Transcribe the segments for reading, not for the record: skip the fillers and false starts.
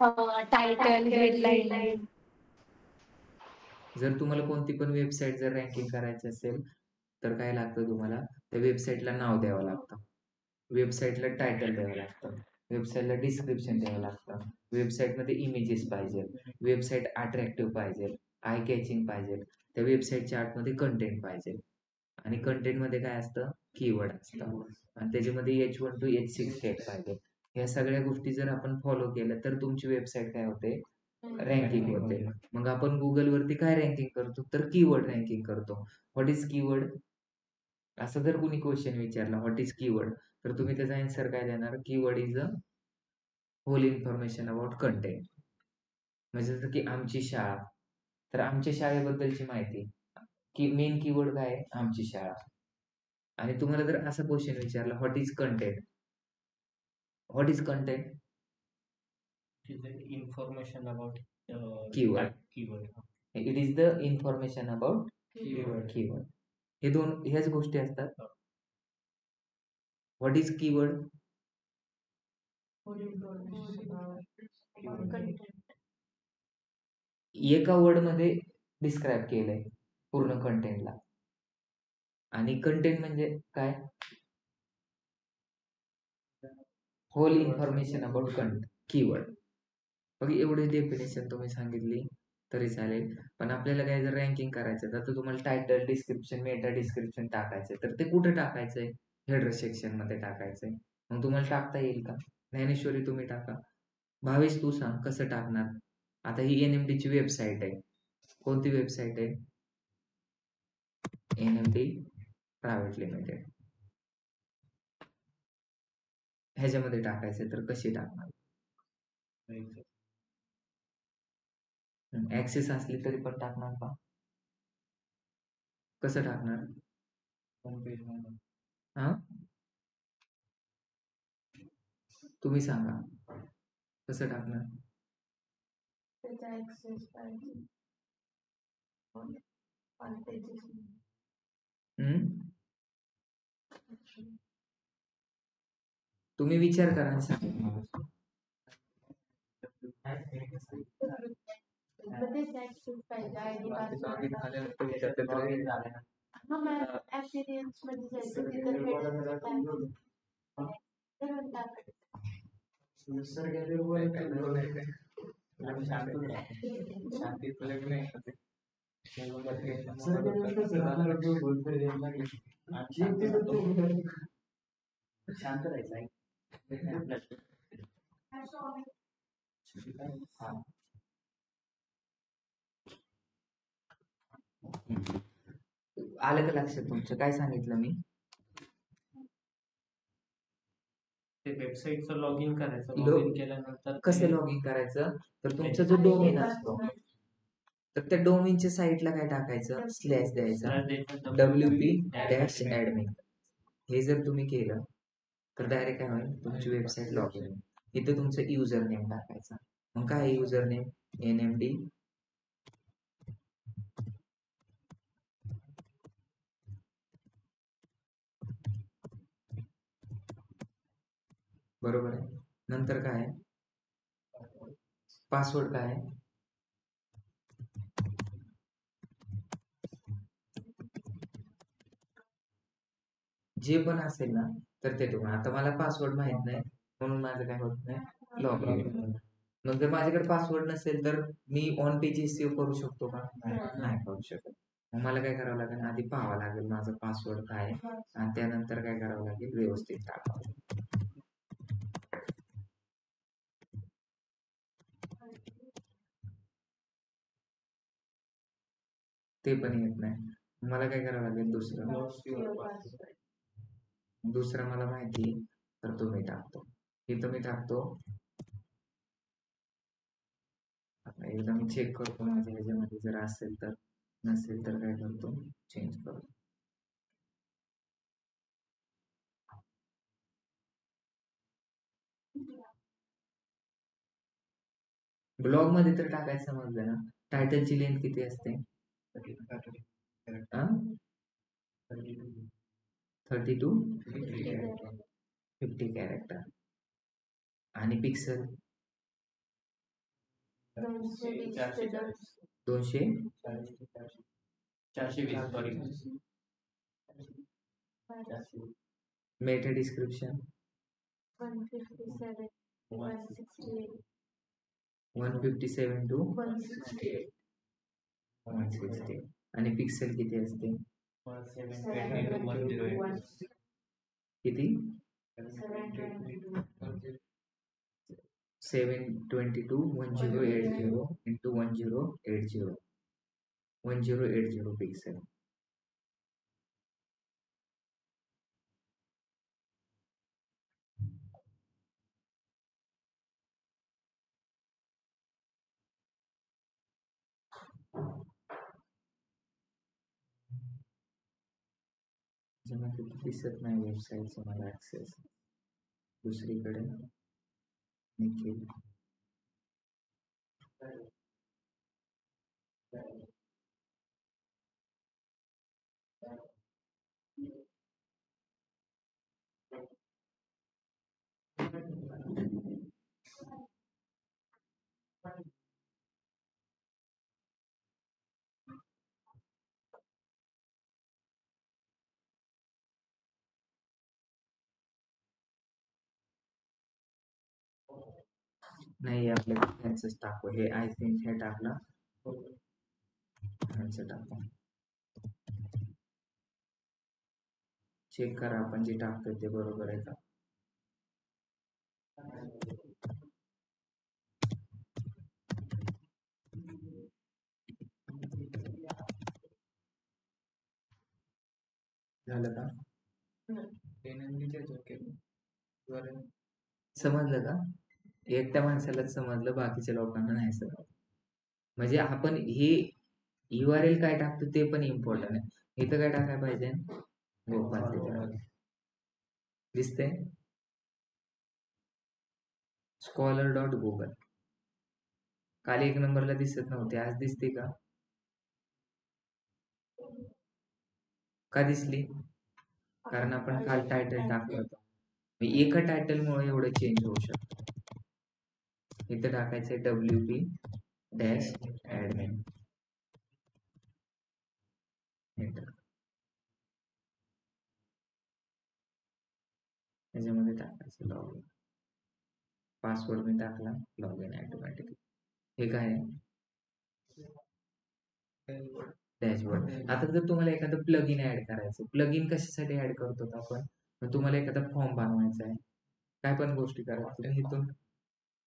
Title, headline. जर तुम्हाला कोणती पण वेबसाईट जर रँकिंग करायची असेल, तर काय लागतं तुम्हाला? त्या वेबसाईटला नाव द्यावं लागतं. वेबसाईटला टायटल द्यावं लागतं. वेबसाईटला डिस्क्रिप्शन द्यावं लागतं. वेबसाईटमध्ये इमेजेस पाहिजे. वेबसाईट अट्रॅक्टिव्ह पाहिजे. आय कॅचिंग पाहिजे. त्या वेबसाईटच्या आतमध्ये कंटेंट पाहिजे. आणि कंटेंटमध्ये काय असतं? कीवर्ड असतं. आणि त्याच्यामध्ये H1 to H6 टॅग पाहिजे. या सगळ्या गोष्टी जर आपण फॉलो केल्या तर तुमची वेबसाईट काय होते? रँकिंग होते. मग आपण Googleवरती काय रँकिंग करतो? तर कीवर्ड रँकिंग करतो. What is keyword? असं जर कुणी क्वेश्चन विचारला, व्हॉट इज कीवर्ड? तर तुम्ही त्याचा आन्सर काय देणार? Keyword is a whole information about content. म्हणजे जसं की आमची शाळा, तर आमच्या शाळेबद्दलची माहिती, की मेन कीवर्ड काय आहे? आमची शाळा. आणि तुम्हाला जर असा क्वेश्चन विचारला, what is content? What is content? Information about keyword. Keyword. It is the information about keyword. हे ह्याच गोष्टी असतात. What is keyword? एका वर्डमध्ये डिस्क्राईब केलंय पूर्ण कंटेंटला. आणि कंटेंट म्हणजे काय? Whole information about keyword. बघ, एवढी डेफिनेशन तुम्ही सांगितली तरी चालेल. पण आपल्याला काय जर रँकिंग करायचं तर तुम्हाला टायटल, डिस्क्रिप्शन, मेटा डिस्क्रिप्शन टाकायचं, तर ते कुठे टाकायचंय? हेडर सेक्शन मध्ये टाकायचंय. मग तुम्हाला टाकता येईल का? ज्ञानेश्वरी, तुम्ही टाका. भावेश, तू सांग कसं टाकणार? आता ही NMD ची वेबसाईट आहे. कोणती वेबसाईट आहे? NMD private limited. ह्याच्यामध्ये टाकायचं तर कशी टाकणार? ऍक्सेस असली तरी पण टाकणार का? कसं टाकणार? होम पेज मध्ये. हा, तुम्ही सांगा कसं टाकणार? त्याचा ऍक्सेस पाहिजे. तुम्ही विचार करा आणि सांगा मला. ऍक्सेस पाहिजे, आयडी पासवर्ड. हा मॅम, ऍपिरियन्स मध्ये जायचं, तिथं शांत राहायचं. आलं का लक्षात तुमचं? काय सांगितलं मी? ते वेबसाईटचं लॉग इन करायचं. लॉग इन केल्यानंतर कसं लॉग इन करायचं? तर तुमचा जो डोमेन असतो, तर त्या डोमेनच्या साईटला काय टाकायचं? स्लॅश द्यायचा, WP-admin. हे जर तुम्ही केलं तर डायरेक्ट काय होईल? तुमची वेबसाईट लॉग इन. इथं तुमचं युजर नेम टाकायचा. मग काय युजर नेम? NMD बरोबर आहे. नंतर काय आहे? पासवर्ड काय आहे? जे पण असेल ना तर ते तुम्हाला. आता मला पासवर्ड माहित नाही म्हणून माझं काय होत नाही, लॉग इन. मग जर माझ्याकडे पासवर्ड नसेल तर मी ऑन पेजेस सेव्ह करू शकतो का? नाही करू शकत. मग मला काय करावं लागेल? आधी पाहावं लागेल माझा पासवर्ड काय आहे आणि त्यानंतर काय करावं लागेल? व्यवस्थित टाकावं. ते पण येत नाही. मला काय करावं लागेल? दुसरं मला माहिती तर तो मी टाकतो. इथं मी टाकतो. एकदा मी चेक करतो माझ्या ह्याच्यामध्ये जर असेल तर. नसेल तर काय करतो? चेंज करतो. ब्लॉग मध्ये तर टाकायचं समजलं ना. टायटलची लेंथ किती असते? 30 to 50 कॅरेक्टर. आणि पिक्सल 220 420 ते 200 420 सॉरी मेटा डिस्क्रिप्शन 157 168 157 to 168 160 आणि पिक्सेल किती असते 720 to 108 किती 722 722 1080 into 1080 1080 पिक्सेल दिसत नाही वेबसाईटचा मला ऍक्सेस दुसरीकडे निखिल नाही आपल्या ह्यांचंच टाकू हे आय थिंक हे टाकलं ह्यांचं टाकू चेक करा आपण जे टाकतोय ते बरोबर आहे का झालं का समजलं का एकट्या माणसालाच समजलं बाकीच्या लोकांना नाही समजलं म्हणजे आपण हे URL काय टाकतो ते पण इम्पॉर्टंट आहे इथं काय टाकायला पाहिजे गोपाल तिथे दिसतंय scholar.google काल 1 नंबरला दिसत नव्हते आज दिसते का दिसली कारण आपण काल टायटल टाकलं होतं एका टायटल मुळे एवढं चेंज होऊ शकतं इथं टाकायचंय WP-admin एंटर त्याच्यामध्ये टाकायचं लॉग इन पासवर्ड मी टाकला लॉग इन ऑटोमॅटिकली हे काय डॅशबोर्ड आता जर तुम्हाला एखादं प्लग इन ऍड करायचं प्लग इन कशासाठी ऍड करतो आपण मग तुम्हाला एखादा फॉर्म बनवायचा आहे काय पण गोष्टी करायच्या इथून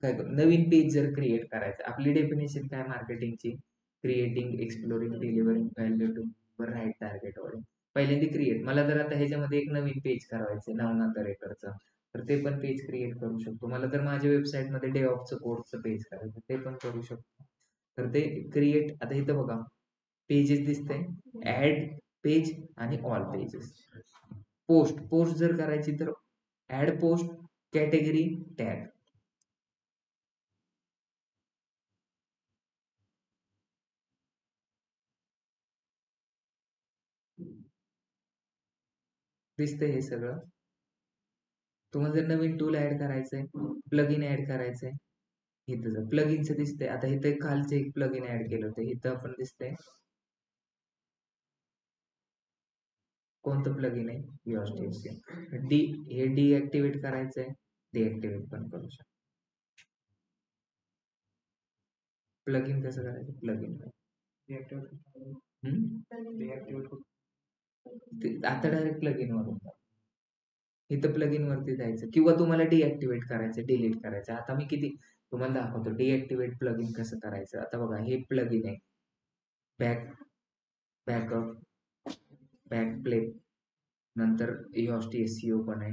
काय नवीन पेज जर क्रिएट करायचं आपली डेफिनेशन काय मार्केटिंगची creating exploring delivering value to right target audience पहिल्यांदा क्रिएट मला जर आता ह्याच्यामध्ये एक नवीन पेज करायचं नवनाथ दरेकरचं तर ते पण पेज क्रिएट करू शकतो मला जर माझ्या वेबसाईटमध्ये डे ऑफचं कोर्सचं पेज करायचं ते पण करू शकतो तर ते क्रिएट आता इथं बघा पेजेस दिसते ऍड पेज आणि ऑल पेजेस पोस्ट जर करायची तर ऍड पोस्ट कॅटेगरी टॅग दिसतंय हे सगळं तुम्हाला जर नवीन टूल ऍड करायचंय प्लग इन ऍड करायचंय इथं जर प्लग इनचं दिसतंय आता इथं खालचं एक प्लग इन ऍड केलं होतं इथं आपण दिसतंय कोणतं प्लग इन आहे योस्टेशन हे डिऍक्टिव्हेट करायचंय डिऍक्टिव्हेट पण करू शकतो प्लग इन कसं करायचं प्लग इन आता डायरेक्ट प्लग इन वरून इथं प्लग इन वरती जायचं किंवा तुम्हाला डिऍक्टिव्हेट करायचं डिलीट करायचं आता मी किती तुम्हाला दाखवतो डिऍक्टिव्हेट प्लग इन कसं करायचं आता बघा हे प्लग इन आहे बॅकअप बॅक प्ले नंतर योस्टी SEO पण आहे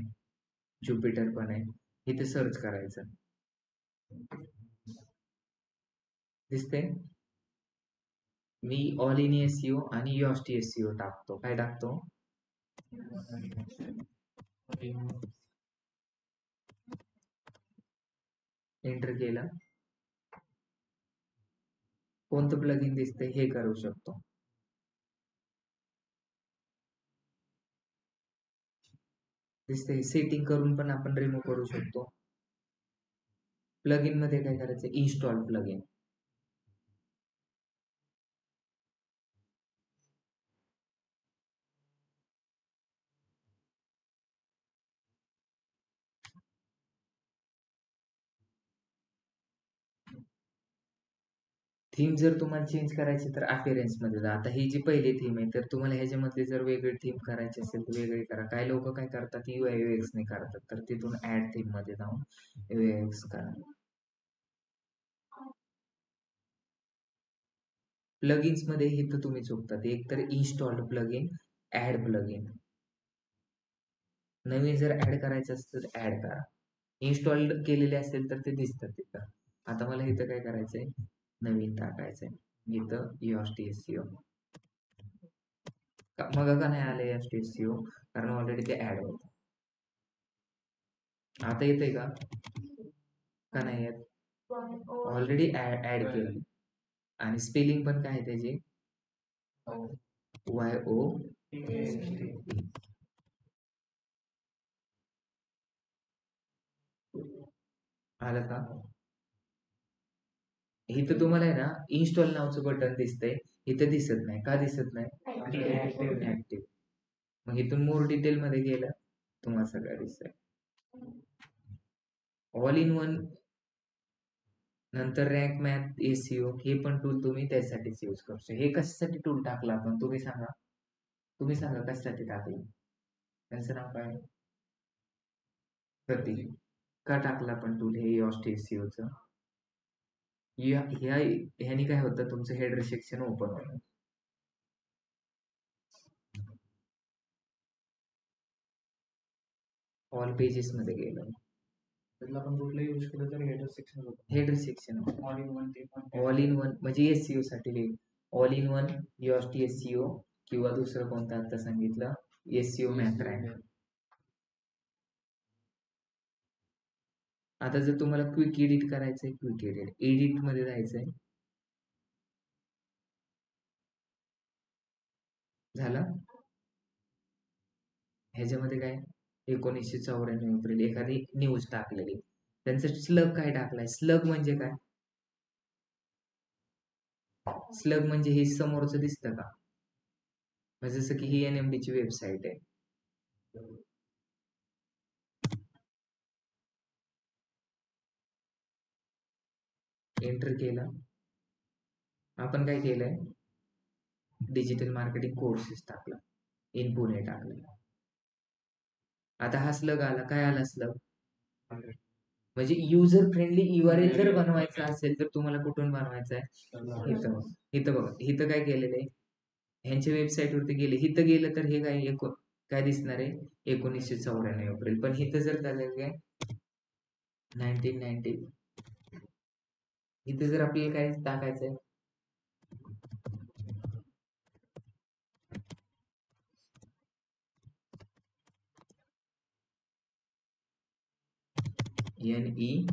ज्युपिटर पण आहे इथे सर्च करायचं दिसते मी ऑल इन SEO आणि योस्टी SEO टाकतो काय टाकतो एंटर केलं कोणतं प्लग इन दिसतंय हे करू शकतो दिसतंय सेटिंग करून पण आपण रिमूव्ह करू शकतो प्लग इन मध्ये काय करायचं इन्स्टॉल प्लग इन थीम जर तुम्हाला चेंज करायची तर appearance मध्ये जा. आता ही जी पहिली थीम आहे तर तुम्हाला ह्याच्यामधली जर वेगळी थीम करायची असेल तर वेगळी करा. काही लोक काय करतात UI UX ने करतात तर तिथून ऍड थीम मध्ये जाऊन UX करा. प्लगइन्स मध्ये हे तर तुम्ही चुकतात. एक तर इन्स्टॉल्ड प्लगइन, ऍड प्लगइन. नवीन जर ऍड करायचं असेल तर ऍड करा. इन्स्टॉल्ड केलेले असेल तर ते दिसतात तिथं. आता मला इथं काय करायचंय, नवीन टाकायचंय. इथं EOS मग का नाही आले EOS कारण ऑलरेडी ते ऍड होत. आता येतंय का नाही येत? ऑलरेडी ऍड केलं. आणि स्पेलिंग पण काय आहे त्याची, YOAST. आलं का? इथं तुम्हाला आहे ना इन्स्टॉल नावचं बटन दिसतंय, इथं दिसत नाही. का दिसत नाही? ऍक्टिव्ह. मग इथून मोर डिटेल मध्ये गेलं तुम्हाला सगळं दिसतंय. ऑल इन वन नंतर रँक मॅथ SEO हे पण टूल तुम्ही त्यासाठीच यूज करू शकता. हे कशासाठी टूल टाकला आपण तुम्ही सांगा. तुम्ही सांगा कशासाठी टाकलं. त्यांचं नाव काय? प्रतीक. का टाकला आपण टूल हे EOS SEO चं? ह्यानी काय होतं, तुमचं हेडर सेक्शन ओपन होतं. ऑल पेजेस मध्ये गेलं. त्याला आपण कुठलं यूज केलं तर हेडर सेक्शन होतं. Header section all in one ते पण ऑल इन वन म्हणजे SEO साठी all in one EOS SEO किंवा दुसरं कोणतं आता सांगितलं SEO मॅथ रँक. आता जर तुम्हाला क्विक एडिट करायचंय, क्विक एडिट मध्ये जायचंय. झालं. ह्याच्यामध्ये काय 1994 एप्रिल एखादी न्यूज टाकलेली, त्यांचं स्लग काय टाकलाय. स्लग म्हणजे काय? स्लग म्हणजे हे समोरचं दिसतं का, म्हणजे जसं की ही NMD ची वेबसाईट आहे. एंटर केलं. आपण काय केलंय, डिजिटल मार्केटिंग कोर्सेस टाकला, इन पुणे टाकलं. आता हा स्लग आला. काय आला स्लग, म्हणजे युजर फ्रेंडली URL जर बनवायचा असेल तर तुम्हाला कुठून बनवायचं आहे. इथं बघा, इथं काय केलेलं आहे, ह्यांच्या वेबसाईट वरती गेले, इथं गेलं तर हे काय दिसणार आहे 1994 एप्रिल. पण इथं जर झालं काय 1990, इथे जर आपल्याला काय टाकायचंय, NE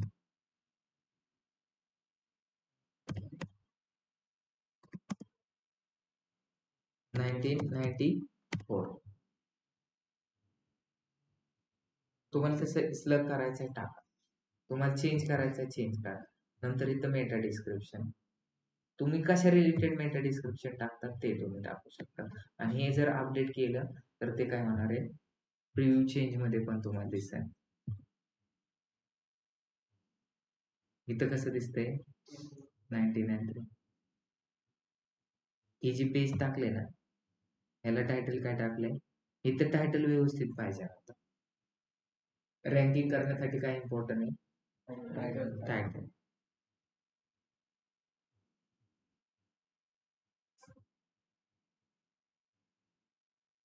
1994. तुम्हाला तसं स्लग करायचंय टाका, तुम्हाला चेंज करायचंय चेंज करा. नंतर इथं मेटा डिस्क्रिप्शन, तुम्ही कशा रिलेटेड मेटा डिस्क्रिप्शन टाकतात ते तुम्ही टाकू शकता. आणि हे जर अपडेट केलं तर ते काय होणार आहे, प्रिव्ह्यू चेंज मध्ये पण तुम्हाला दिसेल. इथं कसं दिसतंय 1993. हे जी पेज टाकले ना, ह्याला टायटल काय टाकलंय, इथं टायटल व्यवस्थित पाहिजे. आता रँकिंग करण्यासाठी काय इम्पॉर्टंट आहे, टायटल.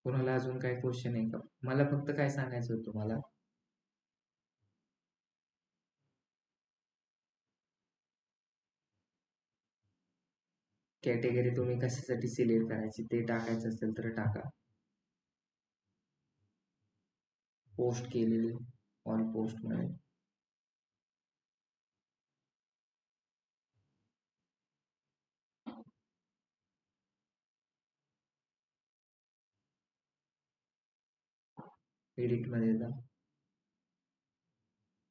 कोणाला अजून काय क्वेश्चन आहे का? मला फक्त काय सांगायचं होतं तुम्हाला, कॅटेगरी तुम्ही कशासाठी सिलेक्ट करायची ते टाकायचं असेल तर टाका. पोस्ट केलेली ऑन पोस्ट मध्ये एडिट मध्ये जा.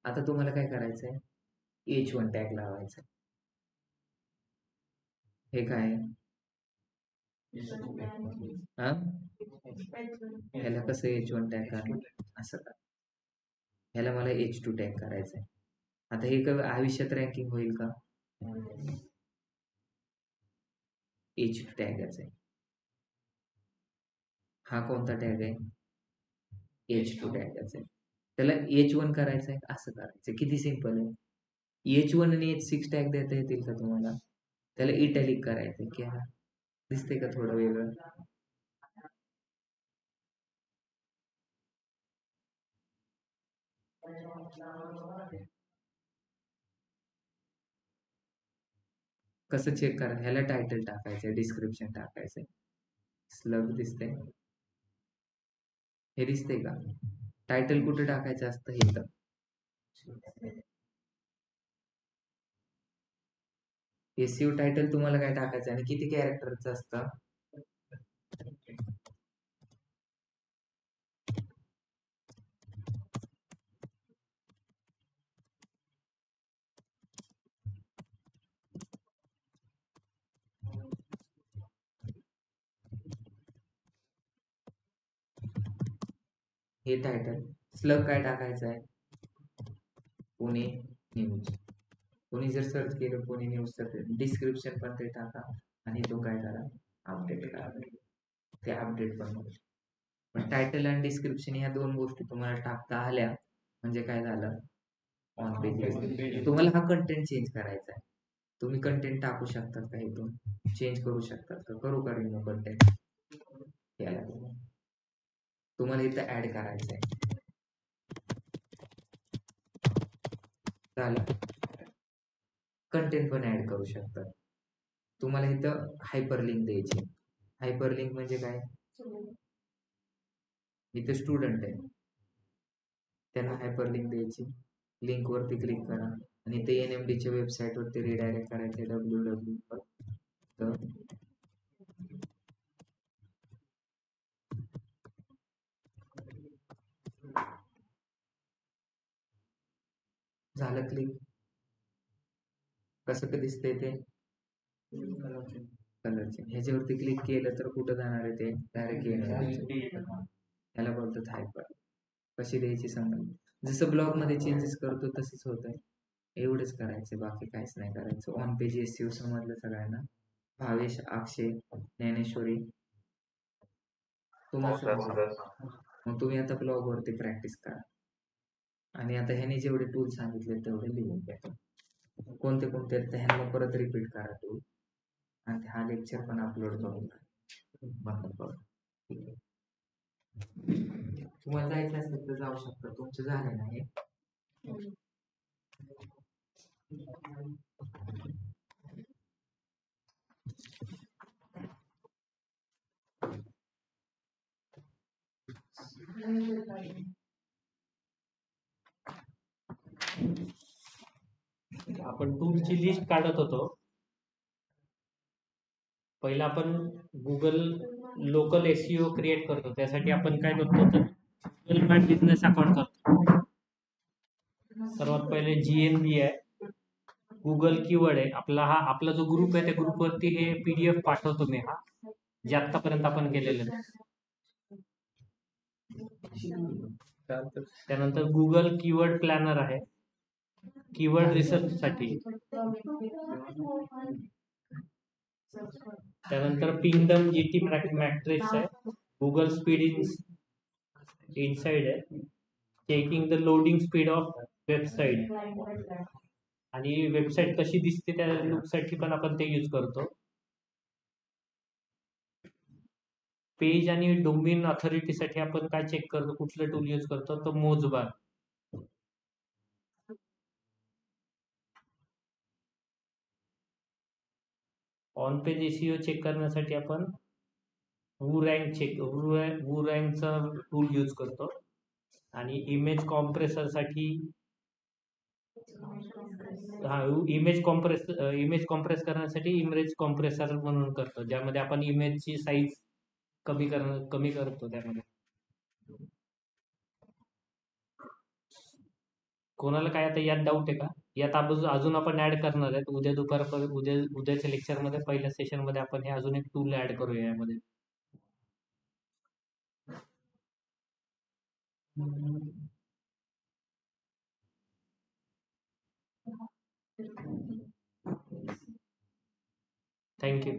आता तुम्हाला काय करायचंय, H1 टॅग लावायचा. हे काय हा, ह्याला कसं H1 टॅग करणार, असं का, ह्याला मला H2 टॅग करायचंय. आता हे आयुष्यात रँकिंग होईल का, H टॅगच आहे. हा कोणता टॅग आहे? H2 टॅगच आहे. त्याला H1 करायचं आहे, असं करायचं. किती सिंपल आहे. H1 आणि H6 टॅग देता येतील का तुम्हाला? त्याला इटॅलिक करायचंय की हा दिसतंय का थोडं वेगळं? कसं चेक करा? ह्याला टायटल टाकायचंय, डिस्क्रिप्शन टाकायचंय. स्लग दिसतंय? हे दिसतंय का? टायटल कुठे टाकायचं असतं? हे तर एसईओ टायटल तुम्हाला काय टाकायचं आणि किती कॅरेक्टरचं असतं? हे टायटल. स्लग काय टाकायचं आहे? पुणे न्यूज. कोणी जर सर्च केलं पुणे न्यूज तर डिस्क्रिप्शन पण ते टाका आणि तो काय करा? अपडेट करा. ते अपडेट पण होईल. पण टायटल आणि डिस्क्रिप्शन ह्या दोन गोष्टी तुम्हाला टाकता आल्या म्हणजे काय झालं? On page. तुम्हाला हा कंटेंट चेंज करायचा आहे. तुम्ही कंटेंट टाकू शकतात का इथून? चेंज करू शकतात का? करू का रिमूव्ह कंटेंट? याला तुम्हाला इथं ऍड करायचं आहे. झालं. कंटेंट पण ऍड करू शकतात. तुम्हाला इथं हायपरलिंक द्यायची. हायपरलिंक म्हणजे काय? इथे स्टुडंट आहे, त्यांना हायपरलिंक द्यायची. लिंक वरती क्लिक करा आणि ते NMD च्या वेबसाईट वरती रिडायरेक्ट करायचे www वर. झालं क्लिक. कसं का दिसतंय ते? कलरचे. ह्याच्यावरती क्लिक केलं तर कुठं जाणार आहे ते? डायरेक्ट याला बोलतात हायपर. कशी द्यायची समज. जसं ब्लॉग मध्ये चेंजेस करतो तसंच होत आहे. एवढंच करायचं, बाकी काहीच नाही करायचं. ऑन पेज SEO समजलं सगळ्यांना? भावेश, अक्षय, ज्ञानेश्वरी तुम्हाला मग तुम्ही आता ब्लॉग वरती प्रॅक्टिस करा आणि आता ह्याने जेवढे टूल सांगितले तेवढे लिहून घ्या. कोणते कोणते आहेत ह्यांना परत रिपीट करा टूल आणि हा लेक्चर पण अपलोड करून ठीक आहे. तुम्हाला जायचं असेल तर जाऊ शकता. तुमचं झालं नाही. आपण टूलची लिस्ट काढत होतो. पहिला आपण गुगल लोकल SEO क्रिएट करतो. त्यासाठी आपण काय करतो तर गुगल माय बिझनेस अकाउंट करतो. सर्वात पहिले GMB आहे, गुगल कीवर्ड आहे. आपला जो ग्रुप आहे त्या ग्रुपवरती हे PDF पाठवतो मी, हा जे आतापर्यंत आपण केलेलं आहे. त्यानंतर गुगल कीवर्ड प्लॅनर आहे, कीवर्ड रिसर्च साठी. त्यानंतर पिंगडम GT मॅट्रिक्स आहे, गुगल स्पीड इनसाइड आहे, checking the loading speed of website आणि वेबसाईट कशी दिसते त्या लुकसाठी पण आपण ते यूज करतो. पेज आणि डोमेन ऑथॉरिटीसाठी आपण काय चेक करतो, कुठलं टूल यूज करतो तो मोजबार. ऑन पेज SEO चेक करण्यासाठी आपण वूरँकचा टूल यूज करतो आणि इमेज कॉम्प्रेसर साठी इमेज कॉम्प्रेस करण्यासाठी इमेज कॉम्प्रेसर म्हणून करतो, ज्यामध्ये आपण इमेजची साईज कमी करतो. त्यामध्ये कोणाला काय आता यात डाऊट आहे का? यात अजून आपण ऍड करणार आहेत. उद्याच्या लेक्चर मध्ये पहिल्या सेशन मध्ये आपण हे अजून एक टूल ऍड करूया यामध्ये. थँक्यू.